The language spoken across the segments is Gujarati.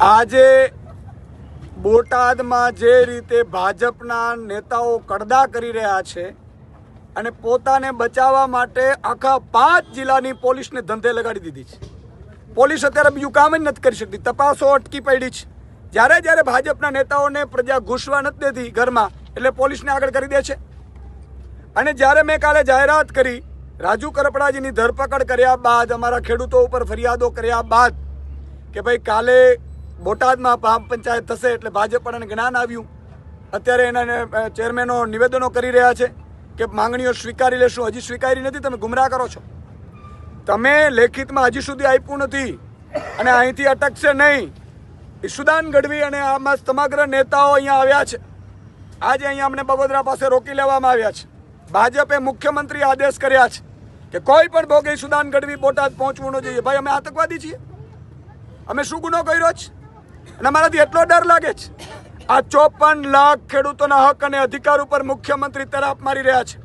આજે બોટાદમાં જે રીતે ભાજપના નેતાઓ કડદા કરી રહ્યા છે અને પોતાને બચાવવા માટે આખા 5 જિલ્લાની પોલીસને ધંધે લગાડી દીધી છે. પોલીસ અત્યારે બીજું કામ જ નથી કરી શકતી, તપાસો અટકી પડી છે. જ્યારે જ્યારે ભાજપના નેતાઓને પ્રજા ઘૂસવા નથી દેતી ઘરમાં, એટલે પોલીસને આગળ કરી દે છે. અને જ્યારે મેં કાલે જાહેરાત કરી, રાજુ કરપડાજીની ધરપકડ કર્યા બાદ, અમારા ખેડૂતો ઉપર ફરિયાદો કર્યા બાદ કે ભાઈ કાલે બોટાદમાં પંચાયત થશે એટલે ભાજપ પણ જ્ઞાન આવ્યું. અત્યારે એના ચેરમેનો નિવેદનો કરી રહ્યા છે કે માંગણીઓ સ્વીકારી લેશું. હજી સ્વીકારી નથી, તમે ગુમરાહ કરો છો. તમે લેખિતમાં હજી સુધી આપ્યું નથી અને અહીંથી અટકશે નહીં. ઈશુદાન ગઢવી અને આમાં સમગ્ર નેતાઓ અહીંયા આવ્યા છે. આજે અહીંયા અમને બગોદરા પાસે રોકી લેવામાં આવ્યા છે. ભાજપે મુખ્યમંત્રી આદેશ કર્યા છે કે કોઈ પણ ભોગે ઈશુદાન ગઢવી બોટાદ પહોંચવું ન જોઈએ. ભાઈ, અમે આતંકવાદી છીએ? અમે શું ગુનો કર્યો છે? અને અમારાથી એટલો ડર લાગે છે? આ 54 લાખ ખેડૂતોના હક અને અધિકાર ઉપર મુખ્યમંત્રી તરાપ મારી રહ્યા છે.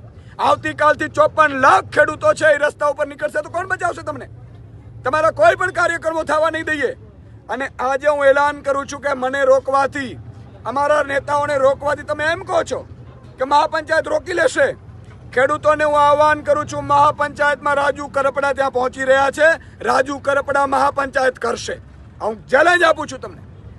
આવતીકાલથી 54 લાખ ખેડૂતો છે એ રસ્તા ઉપર નીકળશે તો કોણ બચાવશે તમને? તમારા કોઈ પણ કાર્યક્રમો થવા નહીં દઈએ. અને આજે હું એલાન કરું છું કે મને રોકવાથી, અમારા નેતાઓને રોકવાથી તમે એમ કહો છો કે મહાપંચાયત રોકી લેશે. ખેડૂતોને હું આહવાન કરું છું, મહાપંચાયતમાં રાજુ કરપડા ત્યાં પહોંચી રહ્યા છે. રાજુ કરપડા મહાપંચાયત કરશે. હું ચેલેન્જ આપું છું તમને.